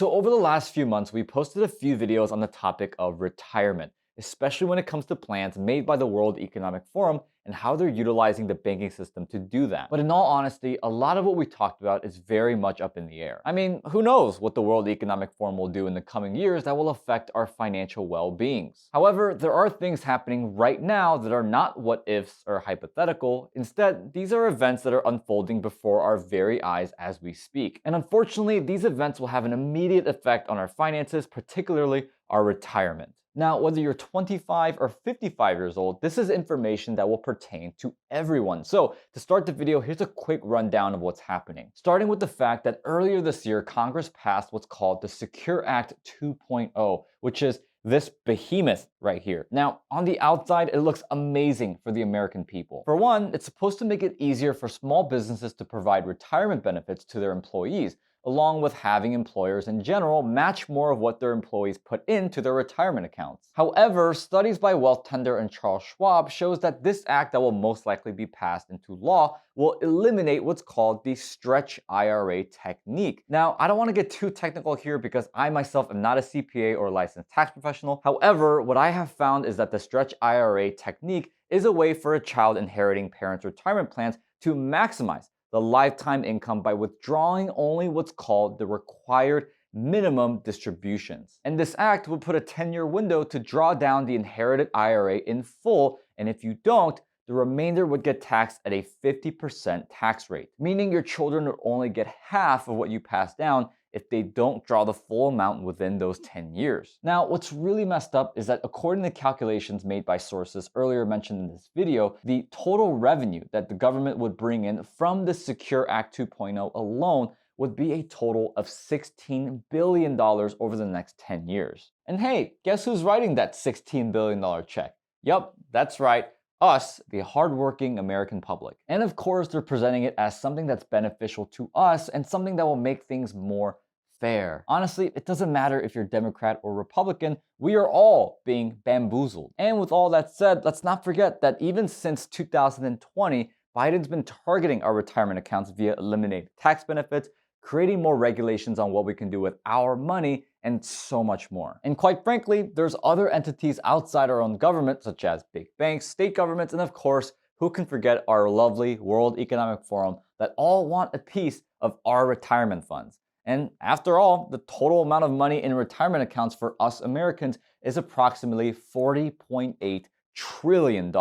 So over the last few months, we posted a few videos on the topic of retirement, especially when it comes to plans made by the World Economic Forum and how they're utilizing the banking system to do that. But in all honesty, a lot of what we talked about is very much up in the air. I mean, who knows what the World Economic Forum will do in the coming years that will affect our financial well-beings. However, there are things happening right now that are not what ifs or hypothetical. Instead, these are events that are unfolding before our very eyes as we speak. And unfortunately, these events will have an immediate effect on our finances, particularly our retirement. Now, whether you're 25 or 55 years old, this is information that will pertain to everyone. So, to start the video, here's a quick rundown of what's happening. Starting with the fact that earlier this year, Congress passed what's called the Secure Act 2.0, which is this behemoth right here. Now, on the outside, it looks amazing for the American people. For one, it's supposed to make it easier for small businesses to provide retirement benefits to their employees, along with having employers in general match more of what their employees put into their retirement accounts. However, studies by Wealth Tender and Charles Schwab shows that this act that will most likely be passed into law will eliminate what's called the stretch IRA technique. Now, I don't want to get too technical here because I myself am not a CPA or licensed tax professional. However, what I have found is that the stretch IRA technique is a way for a child inheriting parents' retirement plans to maximize the lifetime income by withdrawing only what's called the required minimum distributions. And this act would put a 10-year window to draw down the inherited IRA in full, and if you don't, the remainder would get taxed at a 50% tax rate, meaning your children would only get half of what you pass down if they don't draw the full amount within those 10 years. Now, what's really messed up is that according to calculations made by sources earlier mentioned in this video, the total revenue that the government would bring in from the Secure Act 2.0 alone would be a total of $16 billion over the next 10 years. And hey, guess who's writing that $16 billion check? Yup, that's right. Us, the hardworking American public. And of course, they're presenting it as something that's beneficial to us and something that will make things more fair. Honestly, it doesn't matter if you're Democrat or Republican, we are all being bamboozled. And with all that said, let's not forget that even since 2020, Biden's been targeting our retirement accounts via eliminated tax benefits, creating more regulations on what we can do with our money, and so much more. And quite frankly, there's other entities outside our own government, such as big banks, state governments, and of course, who can forget our lovely World Economic Forum that all want a piece of our retirement funds. And after all, the total amount of money in retirement accounts for us Americans is approximately $40.8 trillion.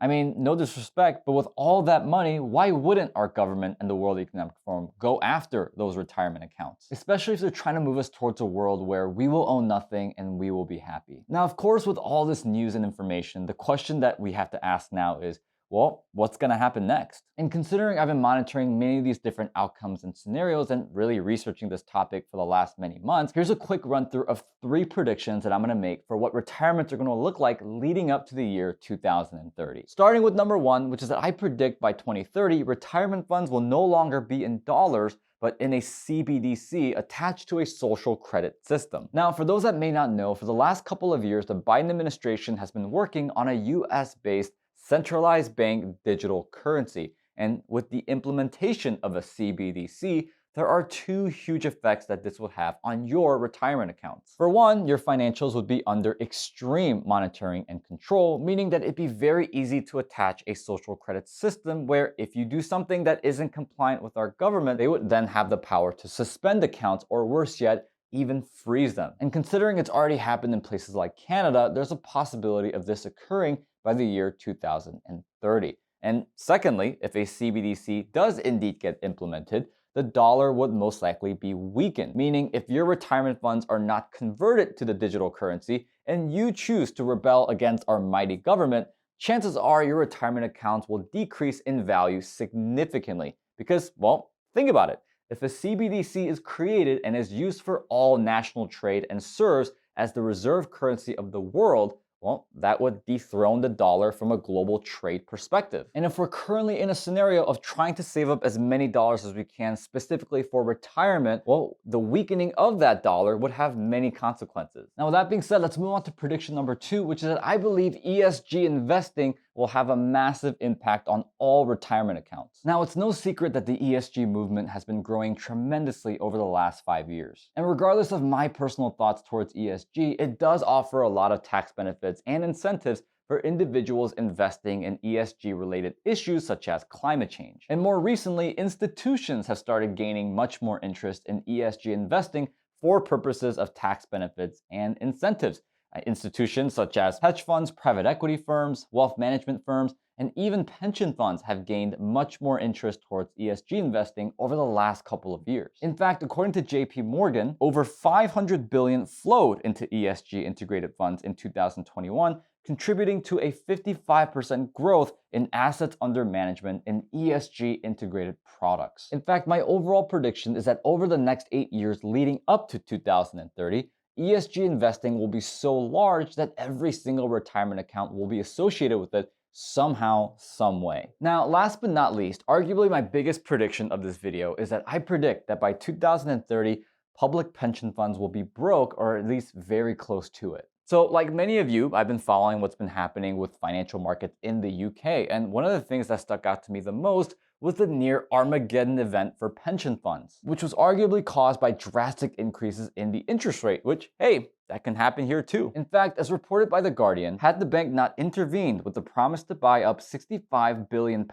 I mean, no disrespect, but with all that money, why wouldn't our government and the World Economic Forum go after those retirement accounts? Especially if they're trying to move us towards a world where we will own nothing and we will be happy. Now, of course, with all this news and information, the question that we have to ask now is, well, what's going to happen next? And considering I've been monitoring many of these different outcomes and scenarios and really researching this topic for the last many months, here's a quick run through of 3 predictions that I'm going to make for what retirements are going to look like leading up to the year 2030. Starting with number 1, which is that I predict by 2030, retirement funds will no longer be in dollars, but in a CBDC attached to a social credit system. Now, for those that may not know, for the last couple of years, the Biden administration has been working on a US-based centralized bank digital currency. And with the implementation of a CBDC, there are 2 huge effects that this would have on your retirement accounts. For one, your financials would be under extreme monitoring and control, meaning that it'd be very easy to attach a social credit system where if you do something that isn't compliant with our government, they would then have the power to suspend accounts or worse yet, even freeze them. And considering it's already happened in places like Canada, there's a possibility of this occurring by the year 2030. And secondly, if a CBDC does indeed get implemented, the dollar would most likely be weakened, meaning if your retirement funds are not converted to the digital currency and you choose to rebel against our mighty government, chances are your retirement accounts will decrease in value significantly. Because, well, think about it. If a CBDC is created and is used for all national trade and serves as the reserve currency of the world, well, that would dethrone the dollar from a global trade perspective. And if we're currently in a scenario of trying to save up as many dollars as we can specifically for retirement, well, the weakening of that dollar would have many consequences. Now, with that being said, let's move on to prediction number 2, which is that I believe ESG investing will have a massive impact on all retirement accounts. Now, it's no secret that the ESG movement has been growing tremendously over the last 5 years. And regardless of my personal thoughts towards ESG, it does offer a lot of tax benefits and incentives for individuals investing in ESG-related issues such as climate change. And more recently, institutions have started gaining much more interest in ESG investing for purposes of tax benefits and incentives. Institutions such as hedge funds, private equity firms, wealth management firms, and even pension funds have gained much more interest towards ESG investing over the last couple of years. In fact, according to JP Morgan, over $500 billion flowed into ESG integrated funds in 2021, contributing to a 55% growth in assets under management in ESG integrated products. In fact, my overall prediction is that over the next 8 years leading up to 2030, ESG investing will be so large that every single retirement account will be associated with it somehow, some way. Now, last but not least, arguably my biggest prediction of this video is that I predict that by 2030, public pension funds will be broke or at least very close to it. So like many of you, I've been following what's been happening with financial markets in the UK, and one of the things that stuck out to me the most was the near Armageddon event for pension funds, which was arguably caused by drastic increases in the interest rate, which, hey, that can happen here too. In fact, as reported by The Guardian, had the bank not intervened with the promise to buy up £65 billion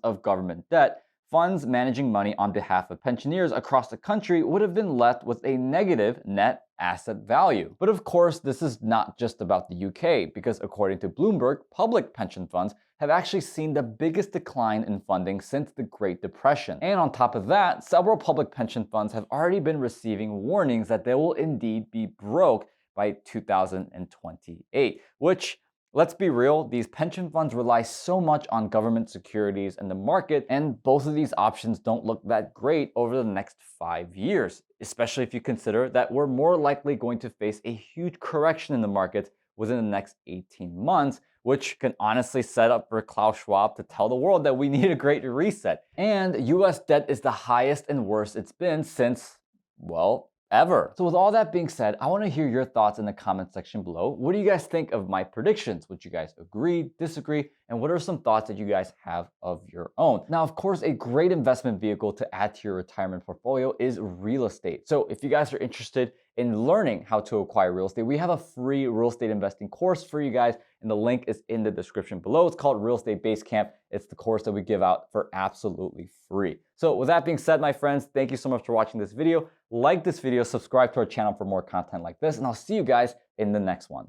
of government debt, funds managing money on behalf of pensioners across the country would have been left with a negative net asset value. But of course, this is not just about the UK, because according to Bloomberg, public pension funds have actually seen the biggest decline in funding since the Great Depression. And on top of that, several public pension funds have already been receiving warnings that they will indeed be broke by 2028, which, let's be real, these pension funds rely so much on government securities and the market, and both of these options don't look that great over the next 5 years, especially if you consider that we're more likely going to face a huge correction in the markets within the next 18 months, which can honestly set up for Klaus Schwab to tell the world that we need a great reset. And US debt is the highest and worst it's been since, well, ever. So with all that being said, I want to hear your thoughts in the comment section below. What do you guys think of my predictions? Would you guys agree, disagree? And what are some thoughts that you guys have of your own? Now, of course, a great investment vehicle to add to your retirement portfolio is real estate. So if you guys are interested in learning how to acquire real estate, we have a free real estate investing course for you guys, and the link is in the description below. It's called Real Estate Basecamp. It's the course that we give out for absolutely free. So with that being said, my friends, thank you so much for watching this video. Like this video, subscribe to our channel for more content like this, and I'll see you guys in the next one.